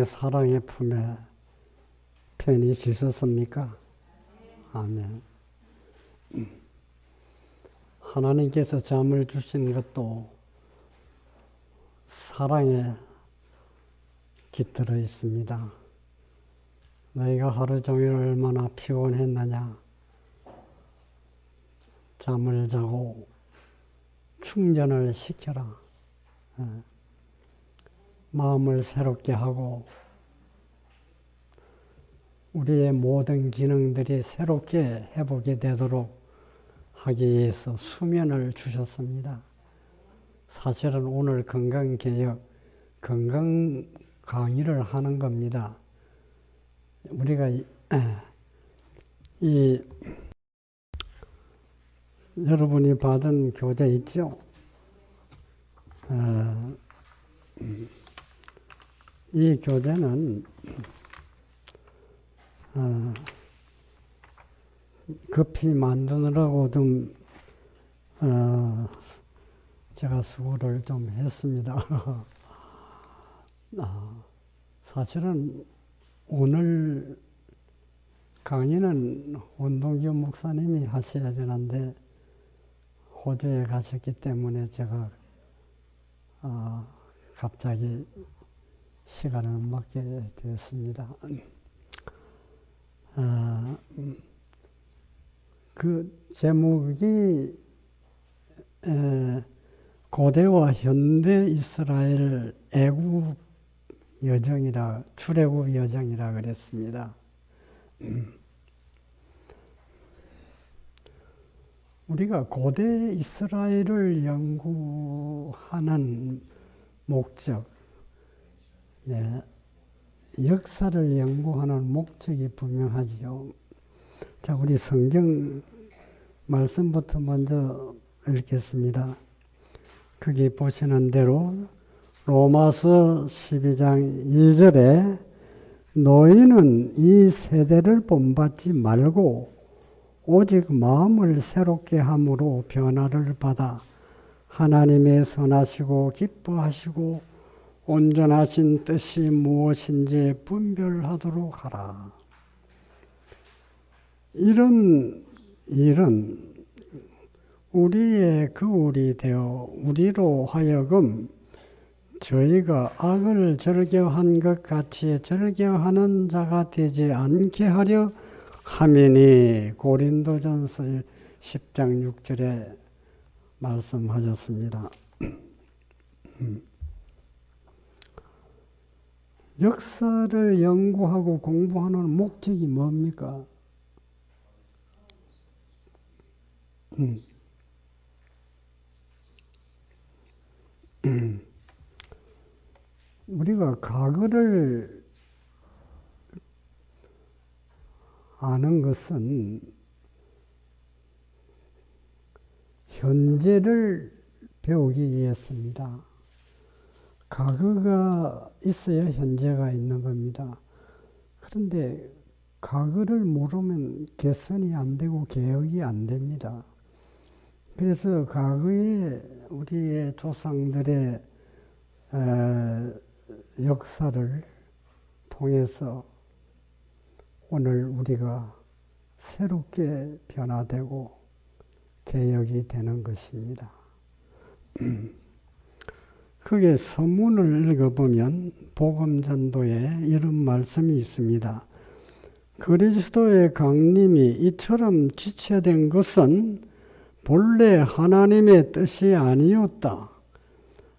하나님의 사랑의 품에 편히 씻었습니까? 아멘. 하나님께서 잠을 주신 것도 사랑에 깃들어 있습니다. 너희가 하루 종일 얼마나 피곤했느냐? 잠을 자고 충전을 시켜라. 마음을 새롭게 하고 우리의 모든 기능들이 새롭게 회복이 되도록 하기 위해서 수면을 주셨습니다. 사실은 오늘 건강개혁, 건강 강의를 하는 겁니다. 우리가 여러분이 받은 교재 있죠? 이 교재는 급히 만드느라고 좀 제가 수고를 좀 했습니다. 사실은 오늘 강의는 원동규 목사님이 하셔야 되는데 호주에 가셨기 때문에 제가 갑자기 시간을 맞게 되었습니다. 그 제목이 고대와 현대 이스라엘 애국 여정이라, 출애굽 여정이라 그랬습니다. 우리가 고대 이스라엘을 연구하는 목적, 역사를 연구하는 목적이 분명하죠. 자, 우리 성경 말씀부터 먼저 읽겠습니다. 거기 보시는 대로 로마서 12장 2절에 너희는 이 세대를 본받지 말고 오직 마음을 새롭게 함으로 변화를 받아 하나님의 선하시고 기뻐하시고 온전하신 뜻이 무엇인지 분별하도록 하라. 이런 일은 우리의 거울이 되어 우리로 하여금 저희가 악을 즐겨한 것 같이 즐겨하는 자가 되지 않게 하려 함이니 고린도전서 10장 6절에 말씀하셨습니다. 역사를 연구하고 공부하는 목적이 뭡니까? 우리가 과거를 아는 것은 현재를 배우기 위해서입니다. 과거가 있어야 현재가 있는 겁니다. 그런데 과거를 모르면 개선이 안 되고 개혁이 안 됩니다. 그래서 과거에 우리의 조상들의 역사를 통해서 오늘 우리가 새롭게 변화되고 개혁이 되는 것입니다. 그게 서문을 읽어보면 복음전도에 이런 말씀이 있습니다. 그리스도의 강림이 이처럼 지체된 것은 본래 하나님의 뜻이 아니었다.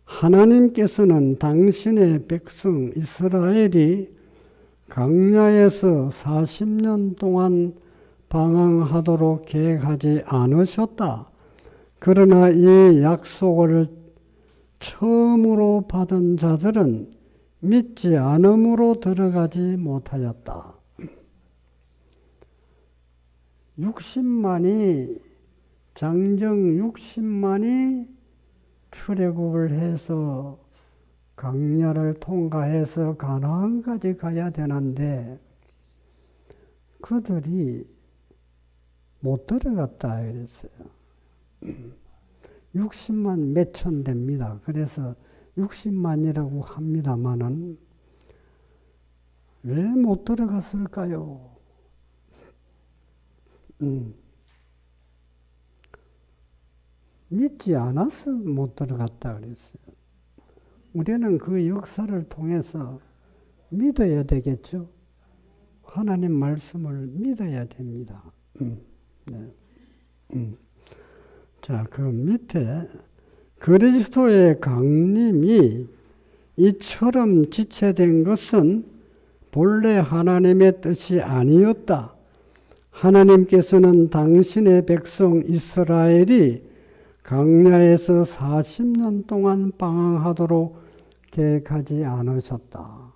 하나님께서는 당신의 백성 이스라엘이 광야에서 40년 동안 방황하도록 계획하지 않으셨다. 그러나 이 약속을 처음으로 받은 자들은 믿지 않음으로 들어가지 못하였다. 60만이 장정 60만이 출애굽을 해서 광야를 통과해서 가나안까지 가야 되는데 그들이 못 들어갔다 그랬어요. 60만 몇천 됩니다. 그래서 60만이라고 합니다만은 왜 못 들어갔을까요? 믿지 않아서 못 들어갔다 그랬어요. 우리는 그 역사를 통해서 믿어야 되겠죠. 하나님 말씀을 믿어야 됩니다. 네. 자, 그 밑에 그리스도의 강림이 이처럼 지체된 것은 본래 하나님의 뜻이 아니었다. 하나님께서는 당신의 백성 이스라엘이 광야에서 40년 동안 방황하도록 계획하지 않으셨다.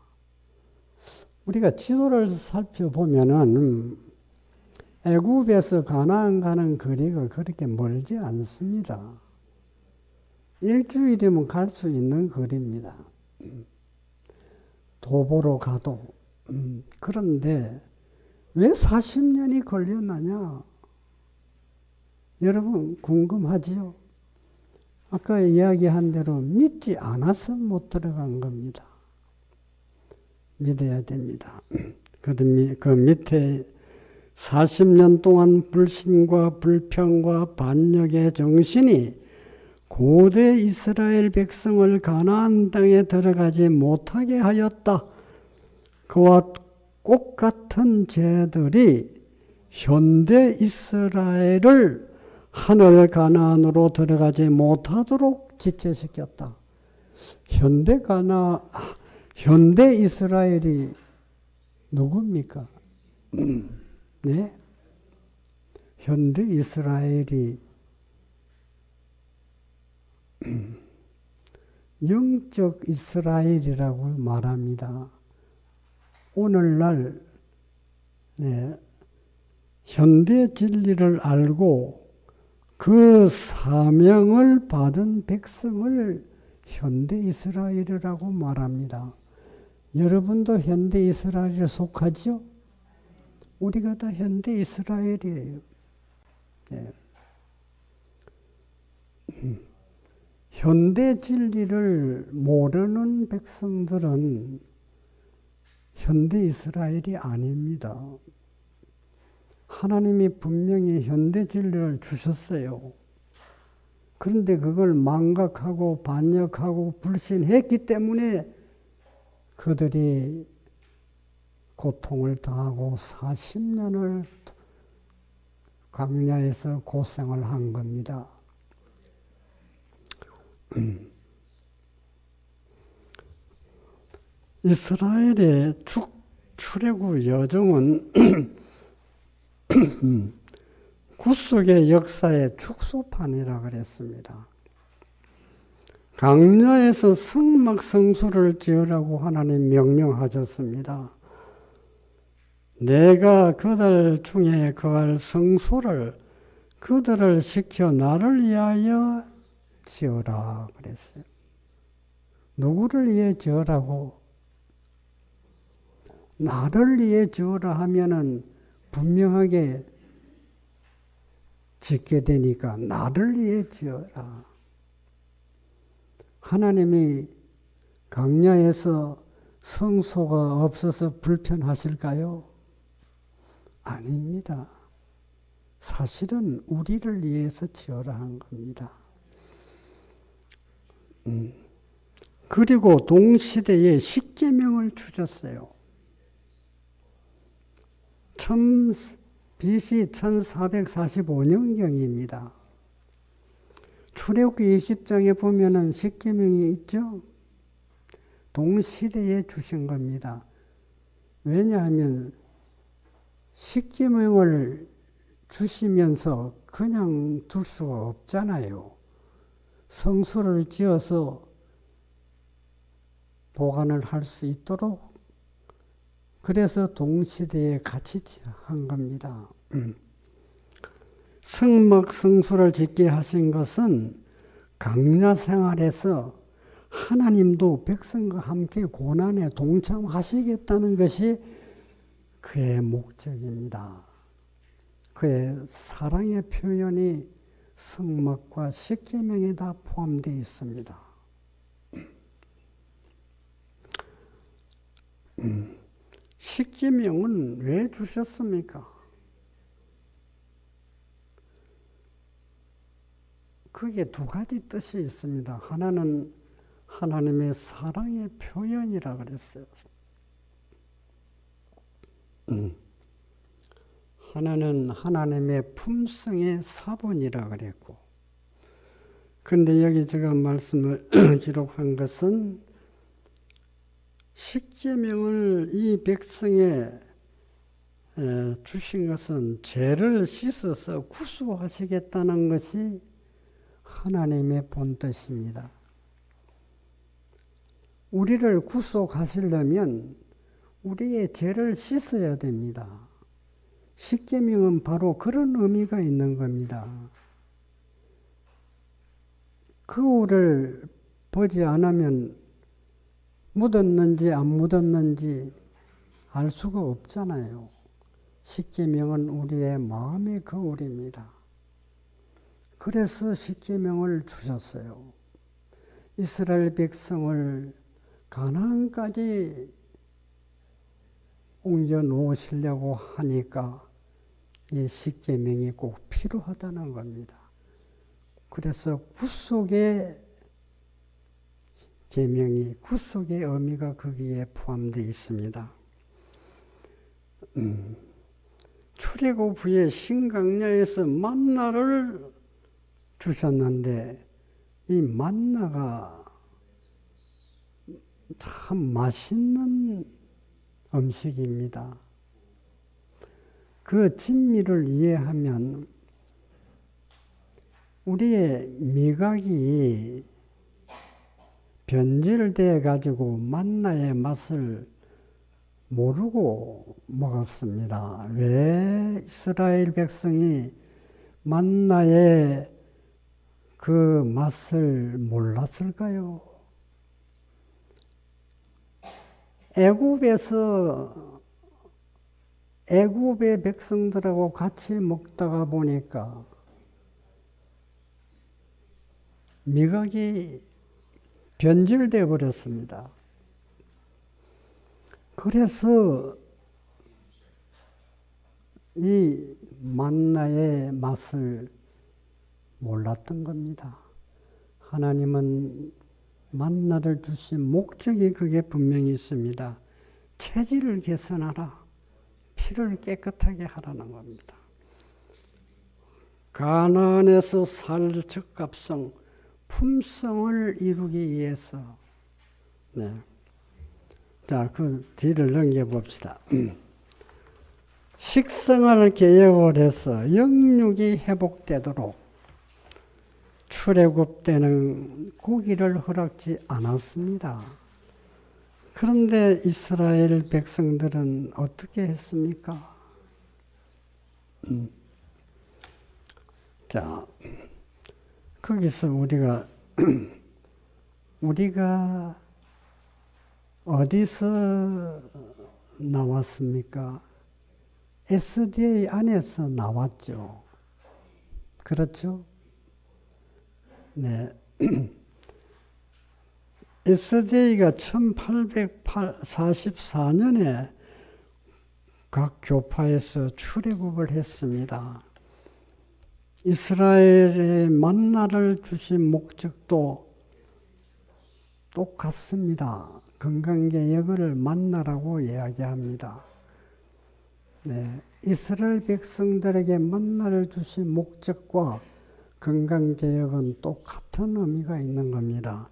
우리가 지도를 살펴보면은 애굽에서 가나안 가는 거리가 그렇게 멀지 않습니다. 일주일이면 갈 수 있는 거리입니다. 도보로 가도. 그런데 왜 40년이 걸렸느냐? 여러분 궁금하지요? 아까 이야기한 대로 믿지 않아서 못 들어간 겁니다. 믿어야 됩니다. 그 밑에 40년 동안 불신과 불평과 반역의 정신이 고대 이스라엘 백성을 가나안 땅에 들어가지 못하게 하였다. 그와 똑같은 죄들이 현대 이스라엘을 하늘 가나안으로 들어가지 못하도록 지체시켰다. 현대 이스라엘이 누굽니까? 네? 현대 이스라엘이 영적 이스라엘이라고 말합니다. 오늘날 현대 진리를 알고 그 사명을 받은 백성을 현대 이스라엘이라고 말합니다. 여러분도 현대 이스라엘에 속하죠? 우리가 다 현대 이스라엘이에요. 네. 현대 진리를 모르는 백성들은 현대 이스라엘이 아닙니다. 하나님이 분명히 현대 진리를 주셨어요. 그런데 그걸 망각하고 반역하고 불신했기 때문에 그들이 고통을 당하고 40년을 광야에서 고생을 한 겁니다. 이스라엘의 출애굽 여정은 구속의 역사의 축소판이라 그랬습니다. 광야에서 성막성소를 지으라고 하나님 명령하셨습니다. 내가 그들 중에 거할 성소를 그들을 시켜 나를 위하여 지어라 그랬어요. 누구를 위해 지으라고? 나를 위해 지으라 하면은 분명하게 짓게 되니까 나를 위해 지어라. 하나님이 광야에서 성소가 없어서 불편하실까요? 아닙니다. 사실은 우리를 위해서 지어라 한 겁니다. 그리고 동시대에 십계명을 주셨어요. BC 1445년경입니다. 출애굽기 20장에 보면은 십계명이 있죠. 동시대에 주신 겁니다. 왜냐하면 십계명을 주시면서 그냥 둘 수가 없잖아요. 성소를 지어서 보관을 할 수 있도록 그래서 동시대에 같이 한 겁니다. 성막성소를 짓게 하신 것은 광야 생활에서 하나님도 백성과 함께 고난에 동참하시겠다는 것이 그의 목적입니다. 그의 사랑의 표현이 성막과 십계명에 다 포함되어 있습니다. 십계명은 왜 주셨습니까? 그게 두 가지 뜻이 있습니다. 하나는 하나님의 사랑의 표현이라 그랬어요. 하나는 하나님의 품성의 사본이라 그랬고, 근데 여기 제가 말씀을 기록한 것은 십계명을 이 백성에 주신 것은 죄를 씻어서 구수하시겠다는 것이 하나님의 본뜻입니다. 우리를 구속하시려면 우리의 죄를 씻어야 됩니다. 십계명은 바로 그런 의미가 있는 겁니다. 거울을 보지 않으면 묻었는지 안 묻었는지 알 수가 없잖아요. 십계명은 우리의 마음의 거울입니다. 그래서 십계명을 주셨어요. 이스라엘 백성을 가나안까지 옮겨 놓으시려고 하니까 이 십계명이 꼭 필요하다는 겁니다. 그래서 구속의 계명이, 구속의 의미가 거기에 포함되어 있습니다. 출애굽 후에 신강야에서 만나를 주셨는데 이 만나가 참 맛있는 음식입니다. 그 진미를 이해하면 우리의 미각이 변질돼 가지고 만나의 맛을 모르고 먹었습니다. 왜 이스라엘 백성이 만나의 그 맛을 몰랐을까요? 애굽의 백성들하고 같이 먹다가 보니까 미각이 변질되어 버렸습니다. 그래서 이 만나의 맛을 몰랐던 겁니다. 하나님은 만나를 주신 목적이 그게 분명히 있습니다. 체질을 개선하라. 피를 깨끗하게 하라는 겁니다. 가나안에서 살 적합성, 품성을 이루기 위해서. 네. 자, 그 뒤를 넘겨봅시다. 식생활 개혁을 해서 영육이 회복되도록 출애굽 때는 고기를 허락지 않았습니다. 그런데 이스라엘 백성들은 어떻게 했습니까? 자, 거기서 우리가 어디서 나왔습니까? SDA 안에서 나왔죠. 그렇죠? 네. SDA가 1844년에 각 교파에서 출애굽을 했습니다. 이스라엘의 만나를 주신 목적도 똑같습니다. 건강개혁을 만나라고 이야기합니다. 네. 이스라엘 백성들에게 만나를 주신 목적과 건강개혁은 똑같은 의미가 있는 겁니다.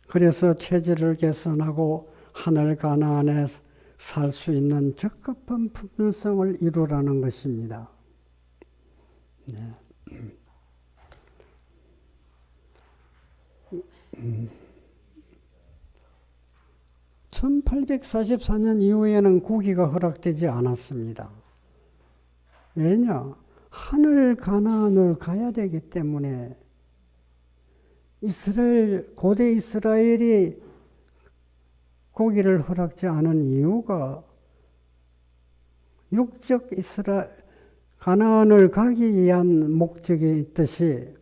그래서 체질을 개선하고 하늘 가나안에 살 수 있는 적합한 품성을 이루라는 것입니다. 네. 1844년 이후에는 고기가 허락되지 않았습니다. 왜냐? 하늘 가나안을 가야 되기 때문에 고대 이스라엘이 고기를 허락지 않은 이유가 육적 가나안을 가기 위한 목적이 있듯이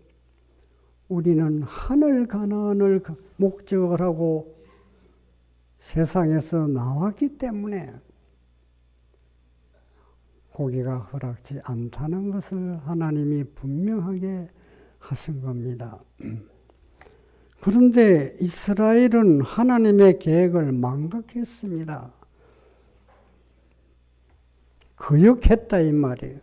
우리는 하늘 가나안을 목적을 하고 세상에서 나왔기 때문에 고기가 허락지 않다는 것을 하나님이 분명하게 하신 겁니다. 그런데 이스라엘은 하나님의 계획을 망각했습니다. 거역했다 이 말이에요.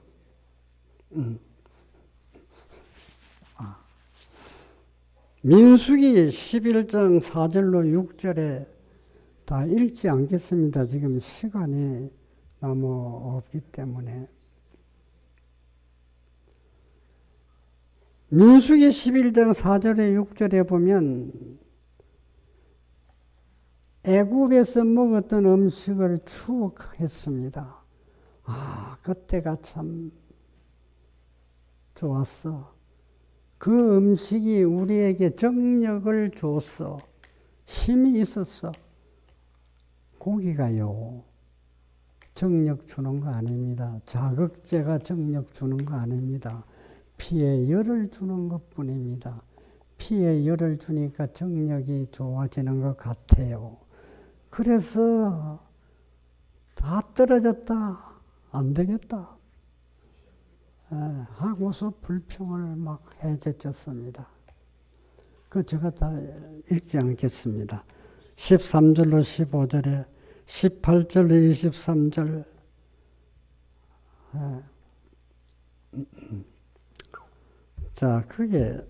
민수기 11장 4절로 6절에 다 읽지 않겠습니다. 지금 시간이 너무 없기 때문에. 민수기 11장 4절에 6절에 보면 애굽에서 먹었던 음식을 추억했습니다. 아, 그때가 참 좋았어. 그 음식이 우리에게 정력을 줬어. 힘이 있었어. 고기가요, 정력 주는 거 아닙니다. 자극제가 정력 주는 거 아닙니다. 피에 열을 주는 것 뿐입니다. 피에 열을 주니까 정력이 좋아지는 것 같아요. 그래서 다 떨어졌다. 안 되겠다. 하고서 불평을 막 해제쳤습니다. 그 제가 다 읽지 않겠습니다. 13절로 15절에 18절로 23절 자, 그게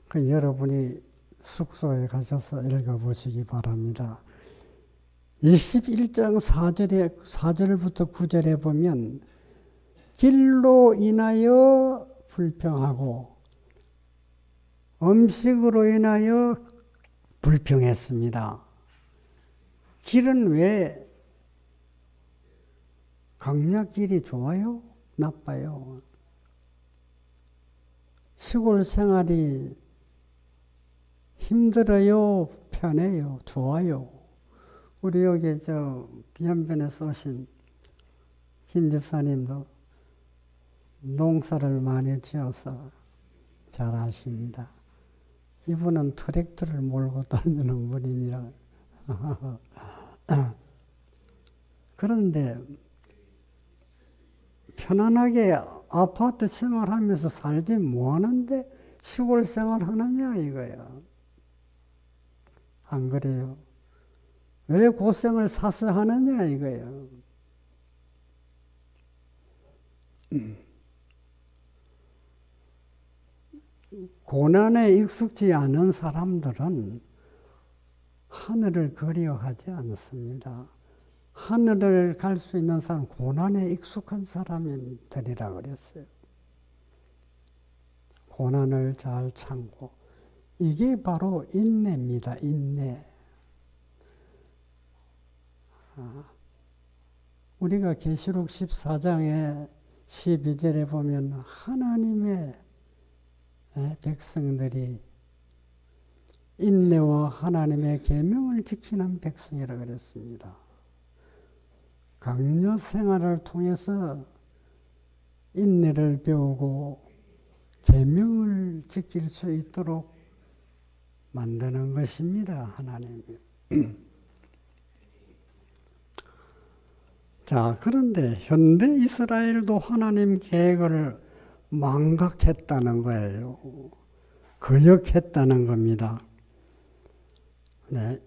그 여러분이 숙소에 가셔서 읽어보시기 바랍니다. 21장 4절부터 9절에 보면 길로 인하여 불평하고 음식으로 인하여 불평했습니다. 길은 왜 강약길이 좋아요? 나빠요? 시골 생활이 힘들어요? 편해요? 좋아요? 우리 여기 비안변에서 오신 김 집사님도 농사를 많이 지어서 잘 아십니다. 이분은 트랙터를 몰고 다니는 분이라. 그런데 편안하게 아파트 생활하면서 살지 뭐하는데 시골 생활하느냐 이거예요. 안 그래요? 왜 고생을 사서 하느냐 이거예요. 고난에 익숙지 않은 사람들은 하늘을 그리워하지 않습니다. 하늘을 갈 수 있는 사람, 고난에 익숙한 사람들이라 그랬어요. 고난을 잘 참고. 이게 바로 인내입니다. 인내. 우리가 계시록 14장에 12절에 보면 하나님의 백성들이 인내와 하나님의 계명을 지키는 백성이라 그랬습니다. 강요 생활을 통해서 인내를 배우고 계명을 지킬 수 있도록 만드는 것입니다. 하나님이. 자, 그런데 현대 이스라엘도 하나님 계획을 망각했다는 거예요. 거역했다는 겁니다. 네.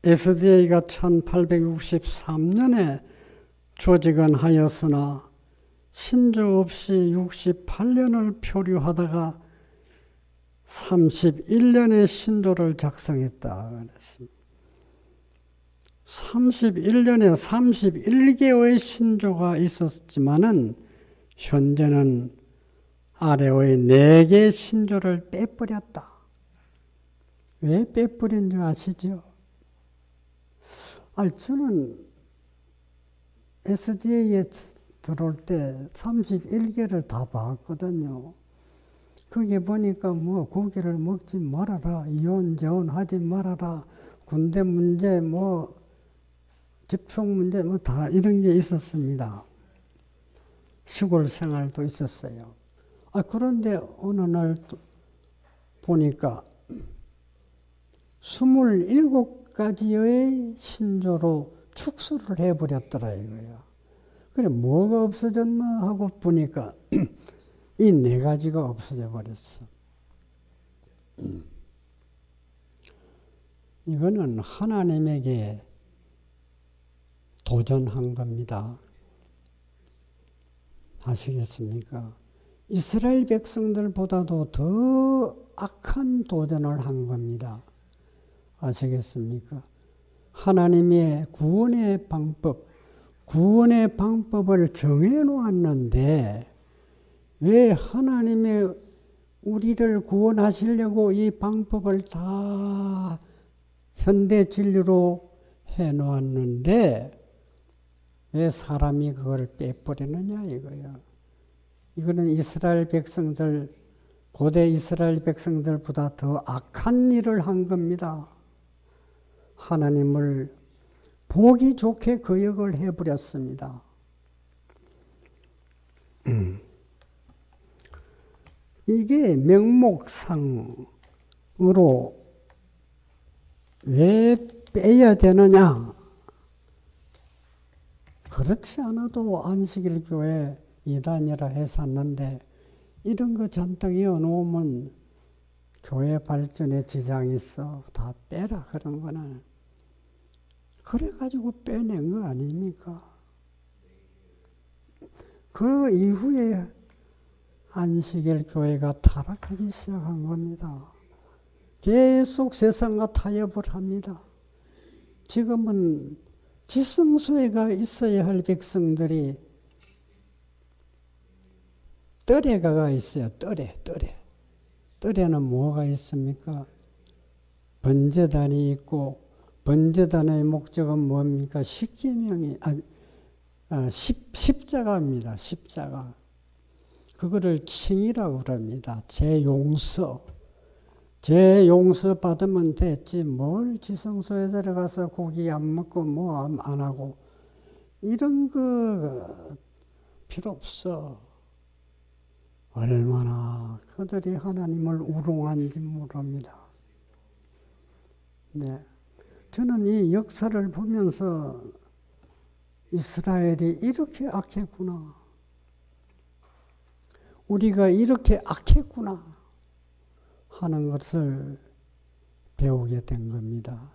SDA가 1863년에 조직은 하였으나 신조 없이 68년을 표류하다가 31년의 신조를 작성했다. 그랬습니다. 31년에 31개의 신조가 있었지만은 현재는 아래의 4개의 신조를 빼버렸다. 왜 빼버린 줄 아시죠? 저는 SDA에 들어올 때 31개를 다 봤거든요. 거기 보니까 뭐 고기를 먹지 말아라, 이혼 재혼하지 말아라, 군대 문제, 뭐 집총 문제, 뭐 다 이런 게 있었습니다. 시골 생활도 있었어요. 그런데 어느 날 보니까 27가지의 신조로 축소를 해버렸더라 이거야. 그래 뭐가 없어졌나 하고 보니까 이 4가지가 없어져 버렸어. 이거는 하나님에게 도전한 겁니다. 아시겠습니까? 이스라엘 백성들보다도 더 악한 도전을 한 겁니다. 아시겠습니까? 하나님의 구원의 방법을 정해놓았는데 왜 하나님의 우리를 구원하시려고 이 방법을 다 현대 진리로 해놓았는데 왜 사람이 그걸 빼버리느냐 이거야. 이거는 이스라엘 백성들, 고대 이스라엘 백성들보다 더 악한 일을 한 겁니다. 하나님을 보기 좋게 거역을 해버렸습니다. 이게 명목상으로 왜 빼야 되느냐? 그렇지 않아도 안식일 교회 이단이라 했었는데 이런 거 잔뜩 이어놓으면 교회 발전에 지장이 있어. 다 빼라 그런 거는. 그래가지고 빼낸 거 아닙니까? 그 이후에 안식일 교회가 타락하기 시작한 겁니다. 계속 세상과 타협을 합니다. 지금은 지성소회가 있어야 할 백성들이 뜰에가 있어요. 뜰에는 뭐가 있습니까? 번제단이 있고 번제단의 목적은 뭡니까? 십자가입니다. 십자가. 그거를 칭이라고 그럽니다. 제용서 받으면 됐지 뭘 지성소에 들어가서 고기 안 먹고 뭐 안 하고 이런 거 필요 없어. 얼마나 그들이 하나님을 우롱한지 모릅니다. 네. 저는 이 역사를 보면서 이스라엘이 이렇게 악했구나. 우리가 이렇게 악했구나 하는 것을 배우게 된 겁니다.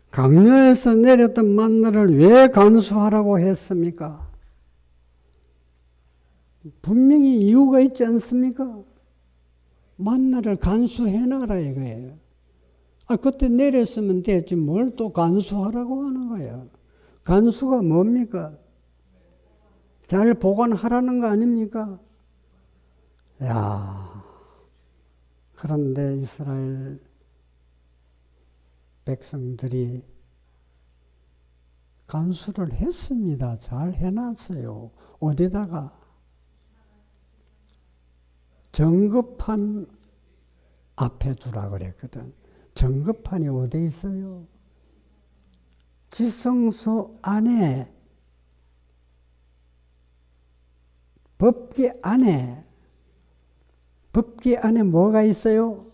강야에서 내렸던 만나를 왜 간수하라고 했습니까? 분명히 이유가 있지 않습니까? 만나를 간수해놔라 이거예요. 그때 내렸으면 됐지 뭘 또 간수하라고 하는 거예요. 간수가 뭡니까? 잘 보관하라는 거 아닙니까? 야, 그런데 이스라엘 백성들이 간수를 했습니다. 잘 해놨어요. 어디다가? 정급판 앞에 두라 그랬거든. 정급판이 어디 있어요? 지성소 안에, 법궤 안에 뭐가 있어요?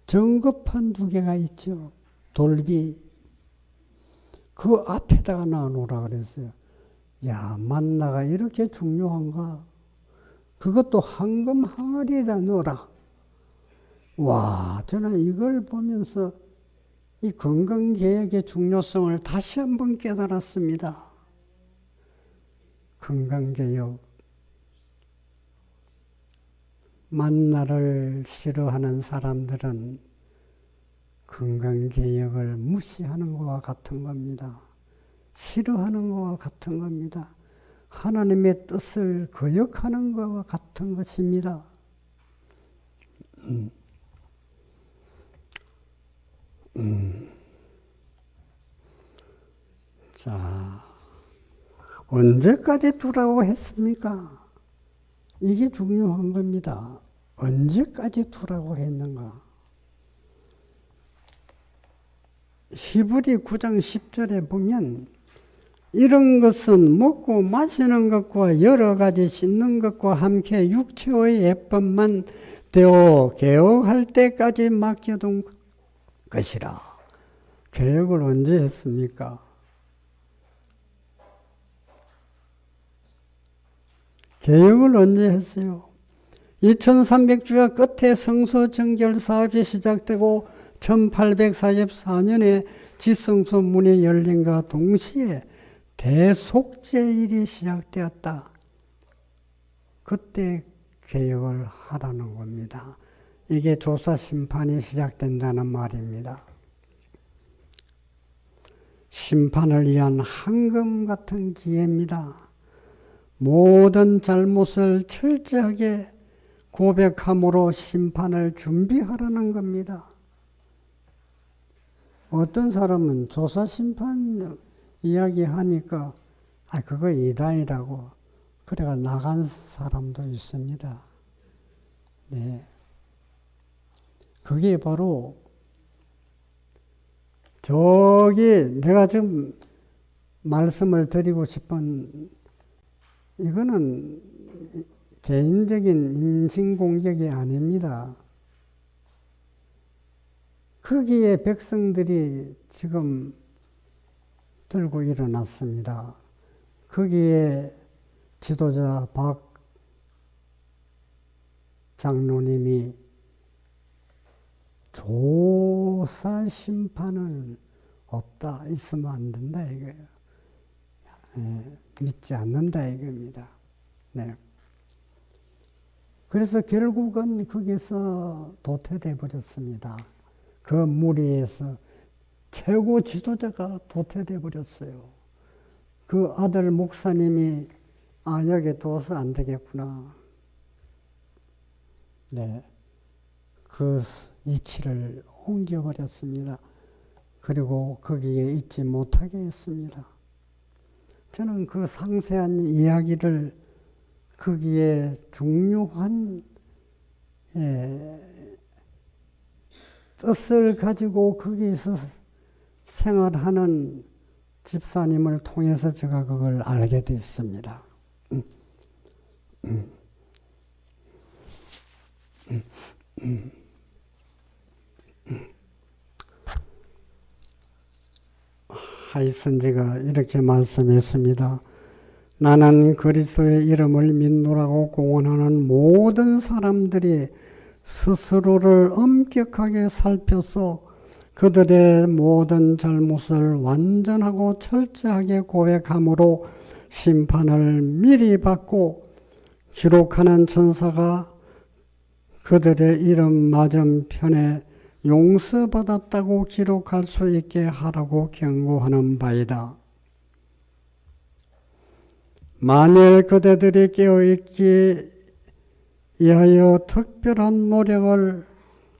정급판 2개가 있죠. 돌비. 그 앞에다가 놔놓으라 그랬어요. 야, 만나가 이렇게 중요한가? 그것도 황금 항아리에다 넣어라. 와, 저는 이걸 보면서 이 건강개혁의 중요성을 다시 한번 깨달았습니다. 건강개혁. 만나를 싫어하는 사람들은 건강개혁을 무시하는 것과 같은 겁니다. 싫어하는 것과 같은 겁니다. 하나님의 뜻을 거역하는 것과 같은 것입니다. 자, 언제까지 두라고 했습니까? 이게 중요한 겁니다. 언제까지 두라고 했는가? 히브리 9장 10절에 보면 이런 것은 먹고 마시는 것과 여러 가지 씻는 것과 함께 육체의 예법만 되어 개혁할 때까지 맡겨둔 것이라. 개혁을 언제 했습니까? 개혁을 언제 했어요? 2300주야 끝에 성소 정결 사업이 시작되고 1844년에 지성소 문이 열린과 동시에 대속죄일이 시작되었다. 그때 개혁을 하라는 겁니다. 이게 조사심판이 시작된다는 말입니다. 심판을 위한 황금 같은 기회입니다. 모든 잘못을 철저하게 고백함으로 심판을 준비하라는 겁니다. 어떤 사람은 조사심판 이야기하니까 그거 이단이라고 그래가 나간 사람도 있습니다. 네. 그게 바로 저기 내가 지금 말씀을 드리고 싶은 이거는 개인적인 인신공격이 아닙니다. 거기에 백성들이 지금 들고 일어났습니다. 거기에 지도자 박 장로님이 조사 심판은 없다, 있으면 안 된다 이거예요. 믿지 않는다 이겁니다. 네. 그래서 결국은 거기서 도태돼 버렸습니다. 그 무리에서 최고 지도자가 도태돼 버렸어요. 그 아들 목사님이 여기 둬서 안 되겠구나. 네. 그 이치를 옮겨버렸습니다. 그리고 거기에 있지 못하게 했습니다. 저는 그 상세한 이야기를 거기에 중요한 뜻을 가지고 거기서 생활하는 집사님을 통해서 제가 그걸 알게 됐습니다. 하이선지가 이렇게 말씀했습니다. 나는 그리스도의 이름을 믿노라고 공언하는 모든 사람들이 스스로를 엄격하게 살펴서 그들의 모든 잘못을 완전하고 철저하게 고백함으로 심판을 미리 받고 기록하는 천사가 그들의 이름 맞은편에 용서받았다고 기록할 수 있게 하라고 경고하는 바이다. 만일 그대들이 깨어있기 위하여 특별한 노력을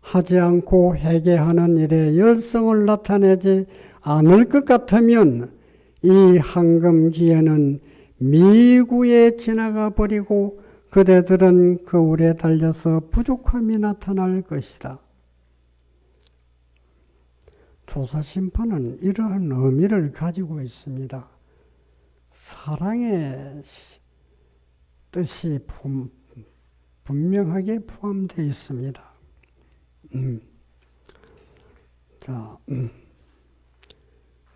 하지 않고 회개하는 일에 열성을 나타내지 않을 것 같으면 이 황금 기회는 미구에 지나가 버리고 그대들은 거울에 달려서 부족함이 나타날 것이다. 조사심판은 이러한 의미를 가지고 있습니다. 사랑의 뜻이 분명하게 포함되어 있습니다.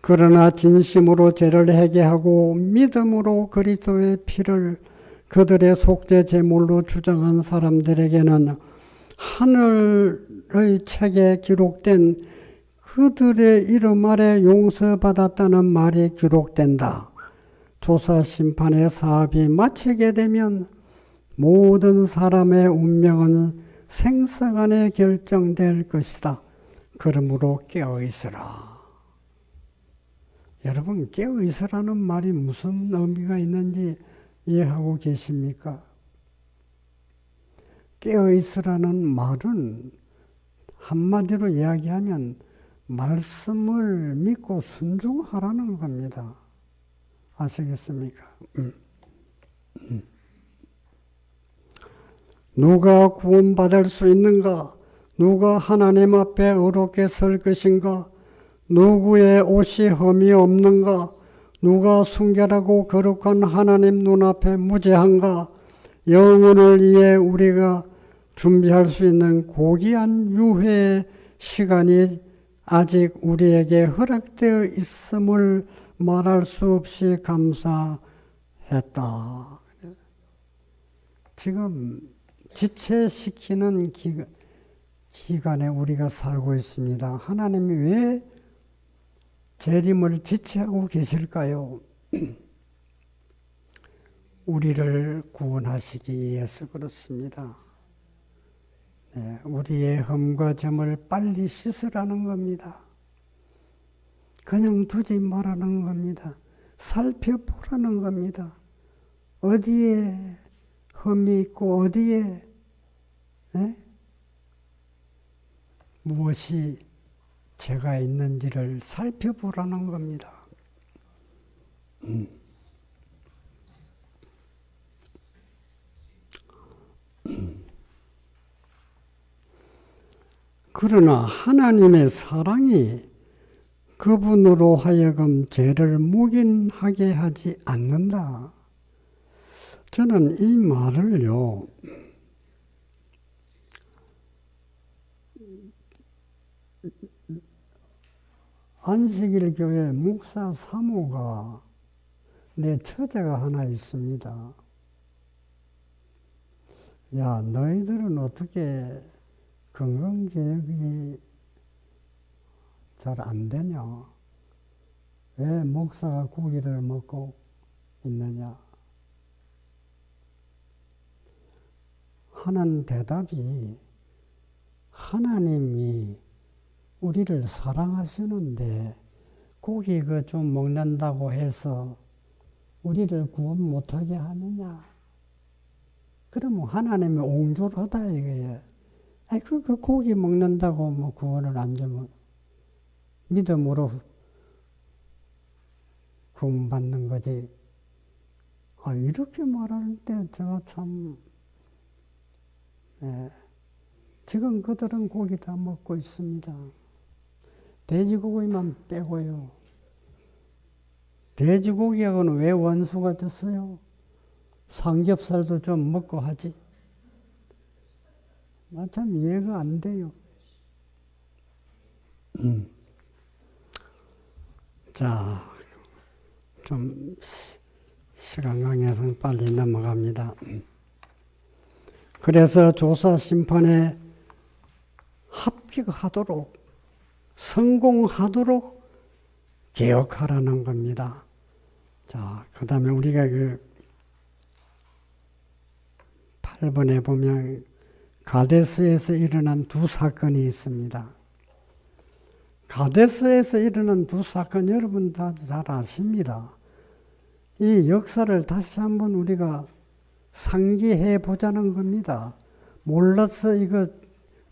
그러나 진심으로 죄를 회개하고 믿음으로 그리스도의 피를 그들의 속죄 제물로 주장한 사람들에게는 하늘의 책에 기록된 그들의 이름 아래 용서받았다는 말이 기록된다. 조사 심판의 사업이 마치게 되면 모든 사람의 운명은 생사간에 결정될 것이다. 그러므로 깨어있으라. 여러분, 깨어있으라는 말이 무슨 의미가 있는지 이해하고 계십니까? 깨어있으라는 말은 한마디로 이야기하면 말씀을 믿고 순종하라는 겁니다. 아시겠습니까? 누가 구원받을 수 있는가? 누가 하나님 앞에 의롭게 설 것인가? 누구의 옷이 흠이 없는가? 누가 순결하고 거룩한 하나님 눈앞에 무죄한가? 영혼을 위해 우리가 준비할 수 있는 고귀한 유회의 시간이 아직 우리에게 허락되어 있음을 말할 수 없이 감사했다. 지금 지체시키는 기간에 우리가 살고 있습니다. 하나님이 왜 재림을 지체하고 계실까요? 우리를 구원하시기 위해서 그렇습니다. 네, 우리의 흠과 점을 빨리 씻으라는 겁니다. 그냥 두지 말라는 겁니다. 살펴보라는 겁니다. 어디에 흠이 있고 어디에 무엇이 죄가 있는지를 살펴보라는 겁니다. 그러나 하나님의 사랑이 그분으로 하여금 죄를 묵인하게 하지 않는다. 저는 이 말을요, 안식일 교회 목사 사모가 내 처제가 하나 있습니다. 야, 너희들은 어떻게 건강개혁이 잘 안 되냐? 왜 목사가 고기를 먹고 있느냐? 하는 대답이 하나님이 우리를 사랑하시는데 고기 좀 먹는다고 해서 우리를 구원 못하게 하느냐? 그러면 하나님이 옹졸하다 이거예요. 그 고기 먹는다고 뭐 구원을 안 주면 믿음으로 구원받는 거지. 이렇게 말할 때 제가 참 지금 그들은 고기 다 먹고 있습니다. 돼지고기만 빼고요. 돼지고기하고는 왜 원수가 됐어요? 삼겹살도 좀 먹고 하지. 참 이해가 안 돼요. 자, 좀 시간 관계상 빨리 넘어갑니다. 그래서 조사 심판에 합격하도록 성공하도록 개혁하라는 겁니다. 자, 그 다음에 우리가 8번에 보면 가데스에서 일어난 두 사건이 있습니다. 가데스에서 일어난 두 사건 여러분 다 잘 아십니다. 이 역사를 다시 한번 우리가 상기해 보자는 겁니다. 몰라서 이거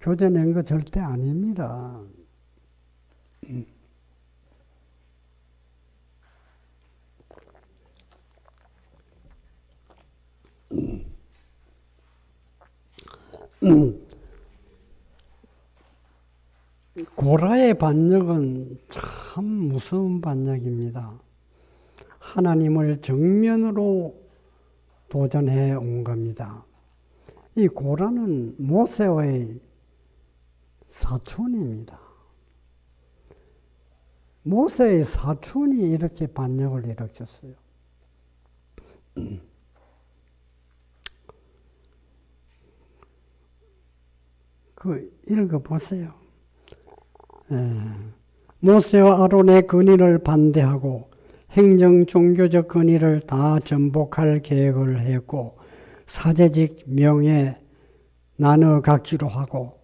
교재 낸 거 절대 아닙니다. 고라의 반역은 참 무서운 반역입니다. 하나님을 정면으로 도전해 온 겁니다. 이 고라는 모세의 사촌입니다. 모세의 사촌이 이렇게 반역을 일으켰어요. 읽어보세요. 모세와 아론의 건의를 반대하고 행정 종교적 건의를 다 전복할 계획을 했고 사제직 명예 나눠 갖기로 하고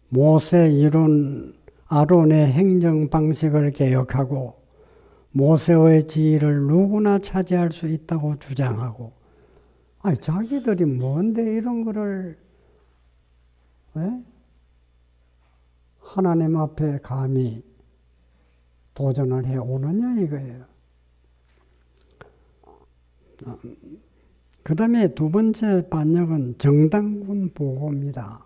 모세 이론 아론의 행정 방식을 개혁하고 모세의 지위를 누구나 차지할 수 있다고 주장하고 자기들이 뭔데 이런 거를 하나님 앞에 감히 도전을 해 오느냐 이거예요. 그 다음에 두 번째 반역은 정당군 보고입니다.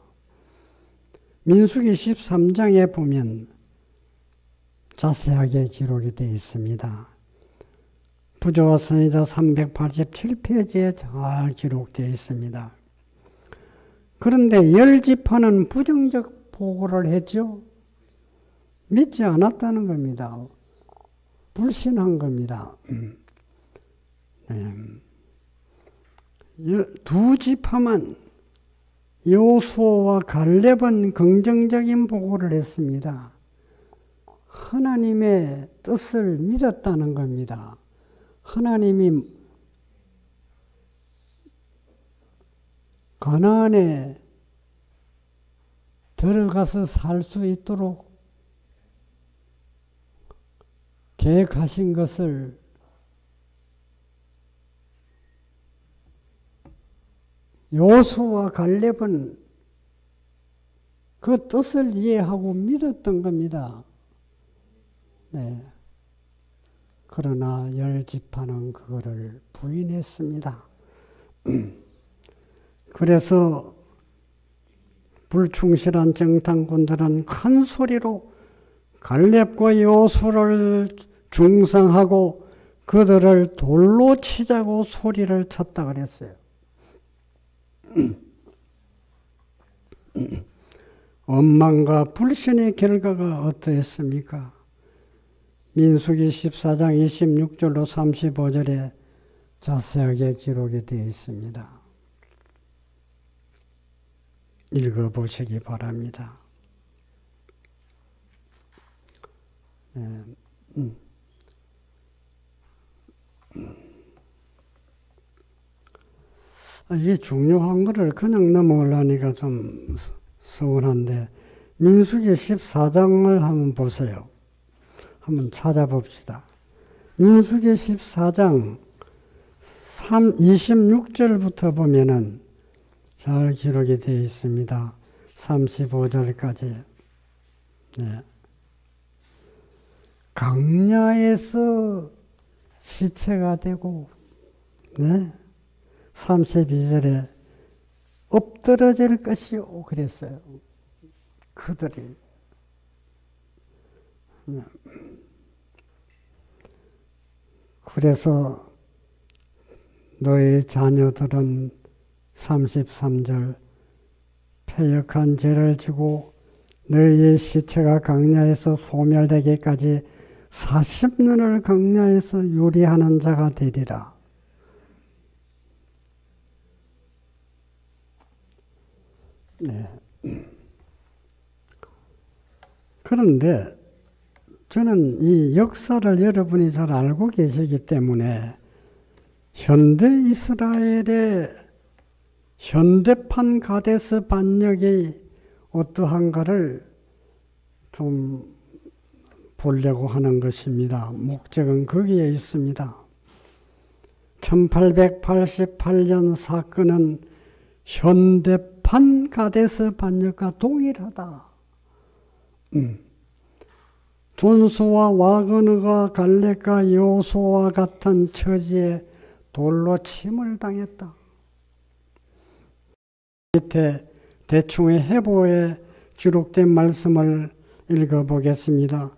민수기 13장에 보면 자세하게 기록이 되어 있습니다. 부조와 선의자 387페이지에 잘 기록되어 있습니다. 그런데 열지파는 부정적 보고를 했죠. 믿지 않았다는 겁니다. 불신한 겁니다. 네. 두 지파만 여호수아와 갈렙은 긍정적인 보고를 했습니다. 하나님의 뜻을 믿었다는 겁니다. 하나님이 가나안에 들어가서 살 수 있도록 계획하신 것을 여호수아와 갈렙은 그 뜻을 이해하고 믿었던 겁니다. 네. 그러나 열 지파는 그거를 부인했습니다. 그래서 불충실한 정탐꾼들은 큰 소리로 갈렙과 여호수아를 중상하고 그들을 돌로 치자고 소리를 쳤다 그랬어요. 원망과 불신의 결과가 어떠했습니까? 민수기 14장 26절로 35절에 자세하게 기록이 되어 있습니다. 읽어보시기 바랍니다. 네. 이게 중요한 거를 그냥 넘어가려니까 좀 서운한데 민수기 14장을 한번 보세요. 한번 찾아봅시다. 민수기 14장 26절부터 보면은 잘 기록이 되어 있습니다. 35절까지. 네. 강야에서 시체가 되고, 네. 32절에 엎드러질 것이요 그랬어요. 그들이. 그래서 너희 자녀들은 33절 패역한 죄를 지고 너희의 시체가 강야에서 소멸되기까지 40년을 강야에서 유리하는 자가 되리라. 네. 그런데 저는 이 역사를 여러분이 잘 알고 계시기 때문에 현대 이스라엘의 현대판 가데스 반역이 어떠한가를 좀 보려고 하는 것입니다. 목적은 거기에 있습니다. 1888년 사건은 현대판 가데스 반역과 동일하다. 존수와 와그너가 갈렙과 여호수아와 같은 처지에 돌로 침을 당했다. 밑에 대충의 해보에 기록된 말씀을 읽어보겠습니다.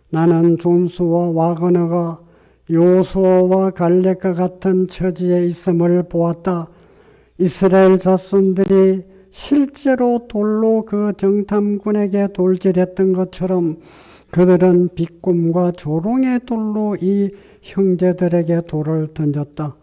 나는 존수와 와그너가 여호수아와 갈렙과 같은 처지에 있음을 보았다. 이스라엘 자손들이 실제로 돌로 그 정탐꾼에게 돌질했던 것처럼 그들은 비꿈과 조롱의 돌로 이 형제들에게 돌을 던졌다.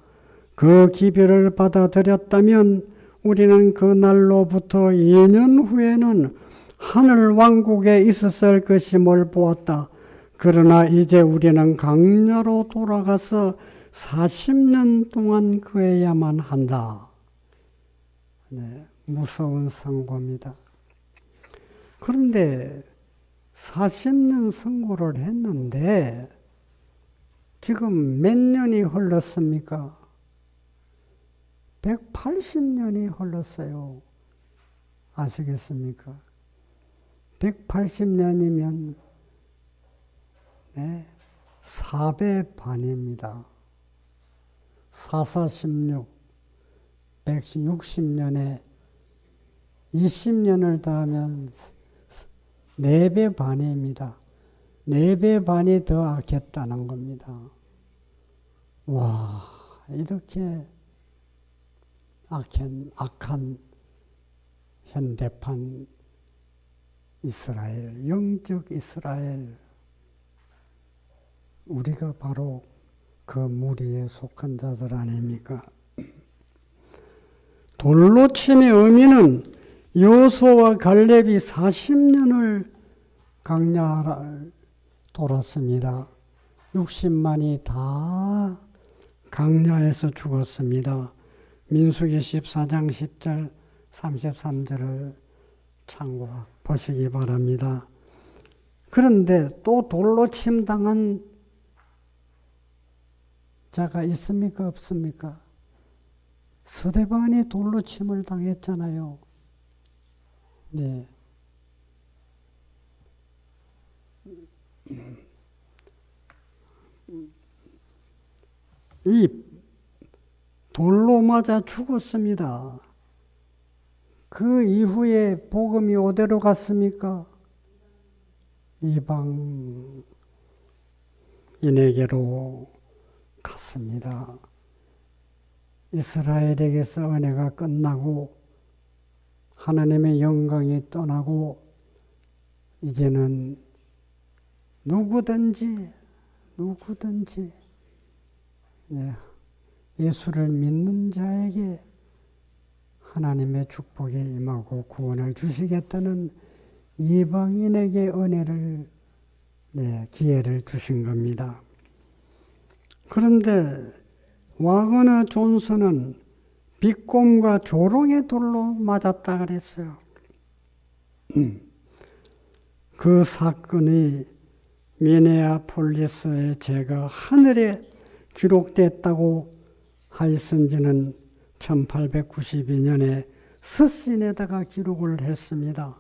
그 기별을 받아들였다면 우리는 그 날로부터 2년 후에는 하늘 왕국에 있었을 것임을 보았다. 그러나 이제 우리는 강야로 돌아가서 40년 동안 구해야만 한다. 네, 무서운 선고입니다. 그런데 40년 선고를 했는데 지금 몇 년이 흘렀습니까? 180년이 흘렀어요. 아시겠습니까? 180년이면 네, 4배 반입니다. 4,4,16, 160년에 20년을 더하면 4배 반입니다. 4배 반이 더 악했다는 겁니다. 와, 이렇게 악한 현대판 이스라엘, 영적 이스라엘, 우리가 바로 그 무리에 속한 자들 아닙니까? 돌로 침의 의미는 여호수아와 갈렙이 40년을 광야를 돌았습니다. 60만이 다 광야에서 죽었습니다. 민수기 14장 10절 33절을 참고보시기 바랍니다. 그런데 또 돌로 침당한 자가 있습니까? 없습니까? 스데반이 돌로 침을 당했잖아요. 네. 이 돌로 맞아 죽었습니다. 그 이후에 복음이 어디로 갔습니까? 이방인에게로 갔습니다. 이스라엘에게서 은혜가 끝나고 하나님의 영광이 떠나고 이제는 누구든지 예수를 믿는 자에게 하나님의 축복이 임하고 구원을 주시겠다는 이방인에게 은혜를 기회를 주신 겁니다. 그런데 와거너 존슨은 비꼼과 조롱의 돌로 맞았다 그랬어요. 그 사건이 미네아폴리스의 죄가 하늘에 기록됐다고 하였은지는 1892년에 스신에다가 기록을 했습니다.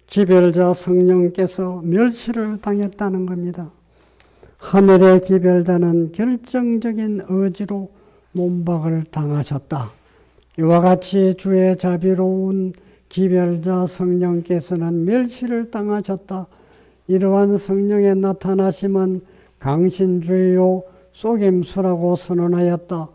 기별자 성령께서 멸시를 당했다는 겁니다. 하늘의 기별자는 결정적인 의지로 몸박을 당하셨다. 이와 같이 주의 자비로운 기별자 성령께서는 멸시를 당하셨다. 이러한 성령의 나타나심은 강신주의요 속임수라고 선언하였다.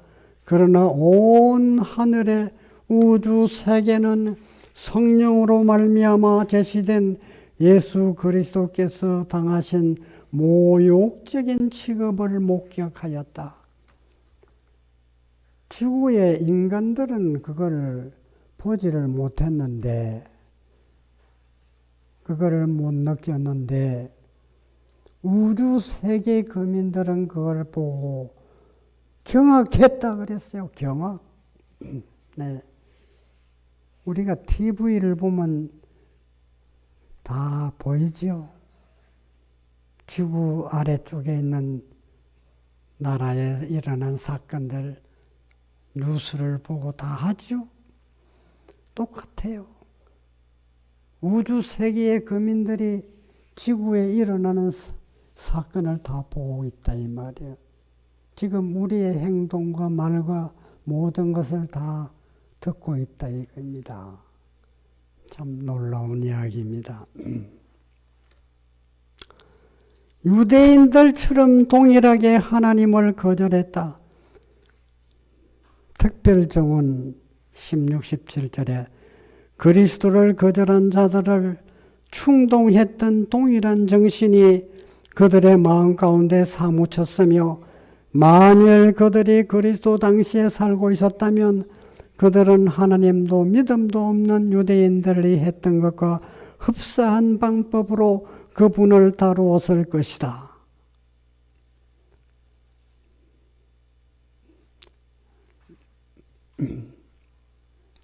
그러나 온 하늘의 우주 세계는 성령으로 말미암아 제시된 예수 그리스도께서 당하신 모욕적인 취급을 목격하였다. 지구의 인간들은 그걸 보지를 못했는데, 그걸 못 느꼈는데, 우주 세계 거민들은 그걸 보고 경악했다 그랬어요. 경악. 네. 우리가 TV를 보면 다 보이죠. 지구 아래쪽에 있는 나라에 일어난 사건들 뉴스를 보고 다 하죠. 똑같아요. 우주 세계의 거민들이 지구에 일어나는 사건을 다 보고 있다 이 말이에요. 지금 우리의 행동과 말과 모든 것을 다 듣고 있다 이겁니다. 참 놀라운 이야기입니다. 유대인들처럼 동일하게 하나님을 거절했다. 특별정은 16, 17절에 그리스도를 거절한 자들을 충동했던 동일한 정신이 그들의 마음 가운데 사무쳤으며, 만일 그들이 그리스도 당시에 살고 있었다면 그들은 하나님도 믿음도 없는 유대인들이 했던 것과 흡사한 방법으로 그분을 다루었을 것이다.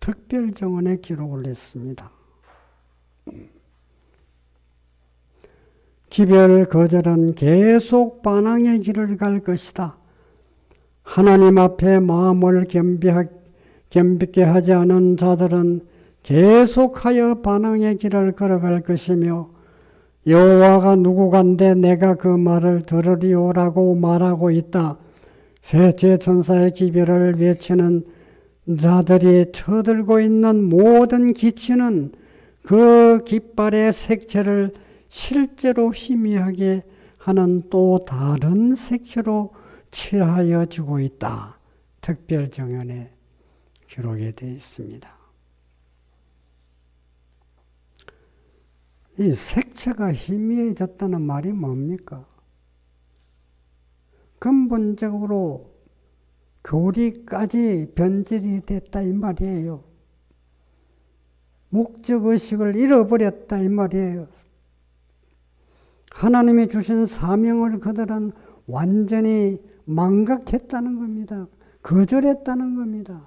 특별정언에 기록을 했습니다. 기별 거절은 계속 반항의 길을 갈 것이다. 하나님 앞에 마음을 겸비게 하지 않은 자들은 계속하여 반항의 길을 걸어갈 것이며, 여호와가 누구간데 내가 그 말을 들으리오라고 말하고 있다. 셋째 천사의 기별을 외치는 자들이 쳐들고 있는 모든 기치는 그 깃발의 색채를 실제로 희미하게 하는 또 다른 색채로 칠하여지고 있다. 특별정연에 기록이 되어 있습니다. 이 색채가 희미해졌다는 말이 뭡니까? 근본적으로 교리까지 변질이 됐다 이 말이에요. 목적의식을 잃어버렸다 이 말이에요. 하나님이 주신 사명을 그들은 완전히 망각했다는 겁니다. 거절했다는 겁니다.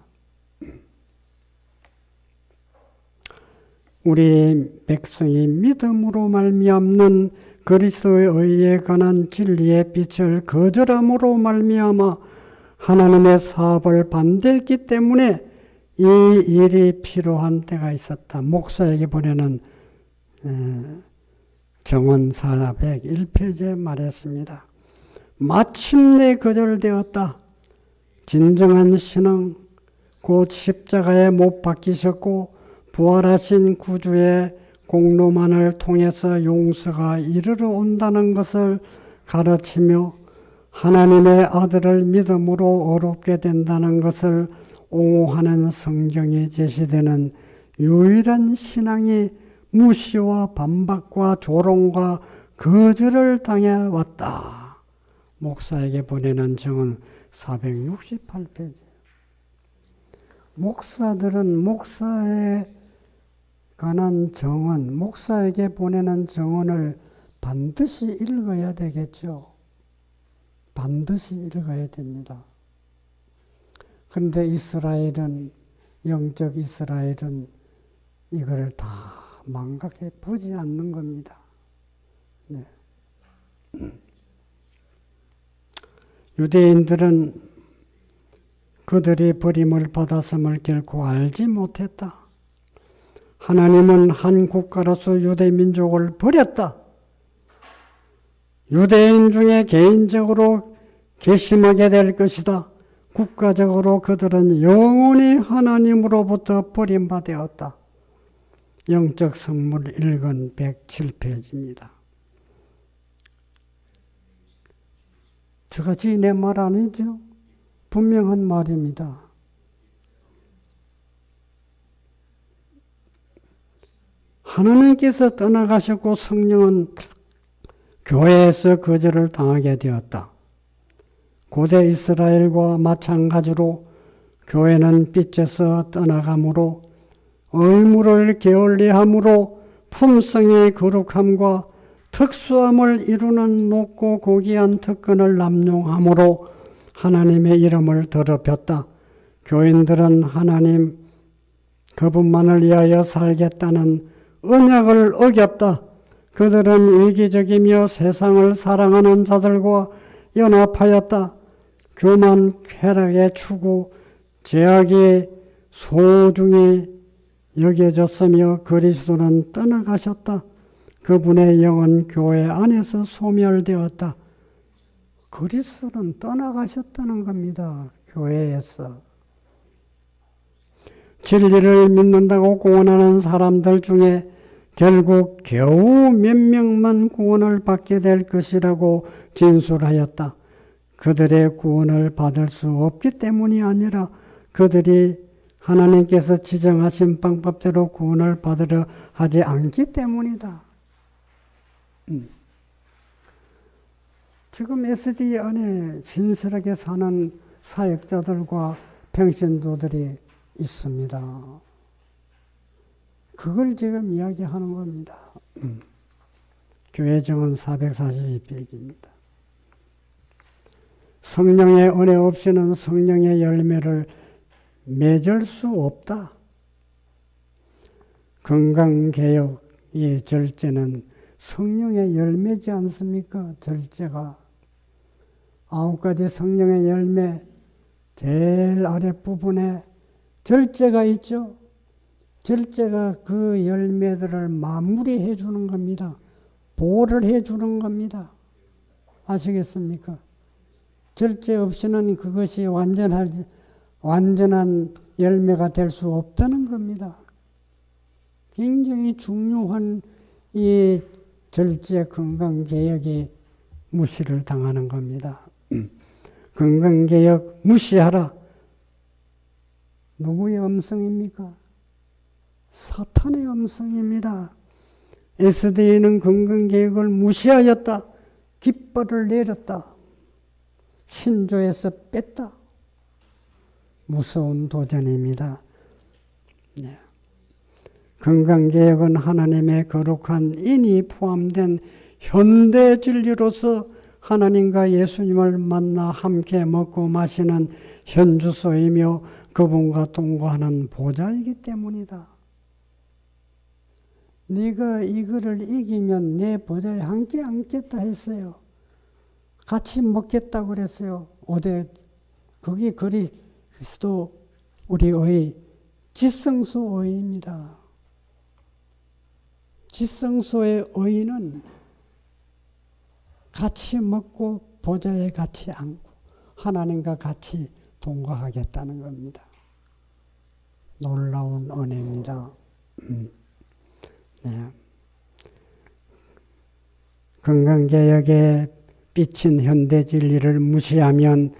우리 백성이 믿음으로 말미암는 그리스도의 의에 관한 진리의 빛을 거절함으로 말미암아 하나님의 사업을 반대했기 때문에 이 일이 필요한 때가 있었다. 목사에게 보내는 정원 401페이지에 말했습니다. 마침내 거절되었다. 진정한 신앙, 곧 십자가에 못 박히셨고 부활하신 구주의 공로만을 통해서 용서가 이르러 온다는 것을 가르치며 하나님의 아들을 믿음으로 어렵게 된다는 것을 옹호하는 성경에 제시되는 유일한 신앙이 무시와 반박과 조롱과 거절을 당해왔다. 목사에게 보내는 정은 468페이지. 목사들은 목사에 관한 정언, 목사에게 보내는 정언을 반드시 읽어야 되겠죠. 반드시 읽어야 됩니다. 그런데 이스라엘은, 영적 이스라엘은 이걸 다 망각해 보지 않는 겁니다. 네. 유대인들은 그들이 버림을 받았음을 결코 알지 못했다. 하나님은 한 국가로서 유대민족을 버렸다. 유대인 중에 개인적으로 괘씸하게 될 것이다. 국가적으로 그들은 영원히 하나님으로부터 버림받았다. 영적 선물 1권 107페이지입니다. 저같이 내 말 아니죠? 분명한 말입니다. 하나님께서 떠나가셨고 성령은 교회에서 거절을 당하게 되었다. 고대 이스라엘과 마찬가지로 교회는 빛에서 떠나감으로 의무를 게을리함으로 품성의 거룩함과 특수함을 이루는 높고 고귀한 특권을 남용함으로 하나님의 이름을 더럽혔다. 교인들은 하나님 그분만을 위하여 살겠다는 언약을 어겼다. 그들은 이기적이며 세상을 사랑하는 자들과 연합하였다. 교만, 쾌락의 추구, 제약이 소중히 여겨졌으며 그리스도는 떠나가셨다. 그분의 영은 교회 안에서 소멸되었다. 그리스도는 떠나가셨다는 겁니다. 교회에서. 진리를 믿는다고 구원하는 사람들 중에 결국 겨우 몇 명만 구원을 받게 될 것이라고 진술하였다. 그들의 구원을 받을 수 없기 때문이 아니라 그들이 하나님께서 지정하신 방법대로 구원을 받으려 하지 않기 때문이다. 지금 SD 안에 신실하게 사는 사역자들과 평신도들이 있습니다. 그걸 지금 이야기하는 겁니다. 교회정은 442페이지입니다. 성령의 은혜 없이는 성령의 열매를 맺을 수 없다. 건강개혁의 절제는 성령의 열매지 않습니까? 절제가. 9가지 성령의 열매 제일 아랫부분에 절제가 있죠. 절제가 그 열매들을 마무리해 주는 겁니다. 보호를 해 주는 겁니다. 아시겠습니까? 절제 없이는 그것이 완전한 열매가 될 수 없다는 겁니다. 굉장히 중요한 이 절제 건강개혁이 무시를 당하는 겁니다. 건강개혁 무시하라. 누구의 음성입니까? 사탄의 음성입니다. SDA는 건강개혁을 무시하였다. 깃발을 내렸다. 신조에서 뺐다. 무서운 도전입니다. 네. 건강개혁은 하나님의 거룩한 인이 포함된 현대 진리로서 하나님과 예수님을 만나 함께 먹고 마시는 현주소이며 그분과 동거하는 보좌이기 때문이다. 네가 이거를 이기면 내 보좌에 함께 앉겠다 했어요. 같이 먹겠다고 그랬어요. 거기 그리스도 우리의 지성소 의입니다. 지성소의 의는 같이 먹고 보좌에 같이 앉고 하나님과 같이 동거하겠다는 겁니다. 놀라운 은혜입니다. 네. 건강개혁에 비친 현대 진리를 무시하면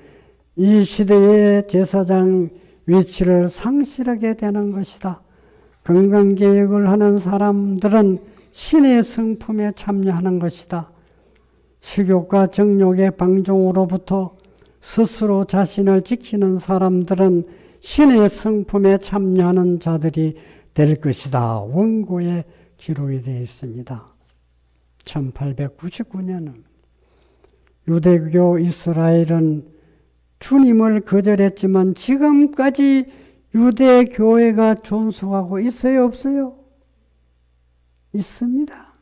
이 시대의 제사장 위치를 상실하게 되는 것이다. 건강개혁을 하는 사람들은 신의 성품에 참여하는 것이다. 식욕과 정욕의 방종으로부터 스스로 자신을 지키는 사람들은 신의 성품에 참여하는 자들이 될 것이다. 원고에 기록이 되어 있습니다. 1899년은 유대교 이스라엘은 주님을 거절했지만 지금까지 유대교회가 존속하고 있어요, 없어요? 있습니다.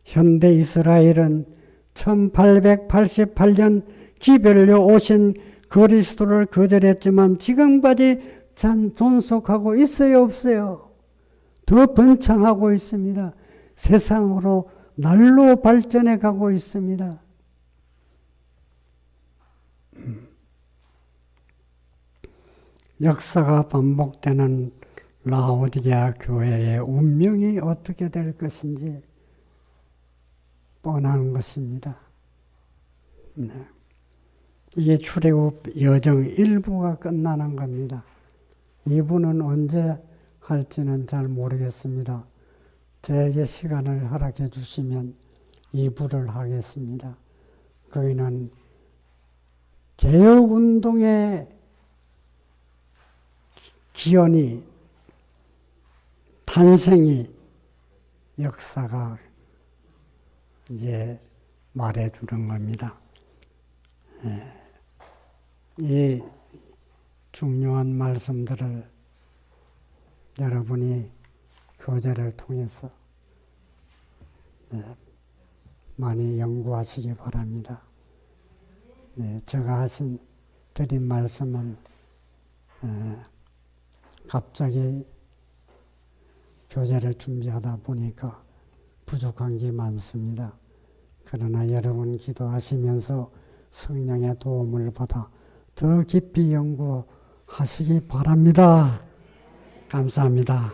현대 이스라엘은 1888년 기별로 오신 그리스도를 거절했지만 지금까지 존속하고 있어요, 없어요? 더 번창하고 있습니다. 세상으로 날로 발전해 가고 있습니다. 역사가 반복되는 라오디게아 교회의 운명이 어떻게 될 것인지 뻔한 것입니다. 네. 이게 출애굽 여정 1부가 끝나는 겁니다. 2부는 언제 할지는 잘 모르겠습니다. 저에게 시간을 허락해 주시면 2부를 하겠습니다. 거기는 개혁운동의 기원이, 탄생이, 역사가 이제 말해주는 겁니다. 이 중요한 말씀들을 여러분이 교재를 통해서 많이 연구하시기 바랍니다. 제가 드린 말씀은 갑자기 교재를 준비하다 보니까 부족한 게 많습니다. 그러나 여러분 기도하시면서 성령의 도움을 받아 더 깊이 연구하시기 바랍니다. 감사합니다.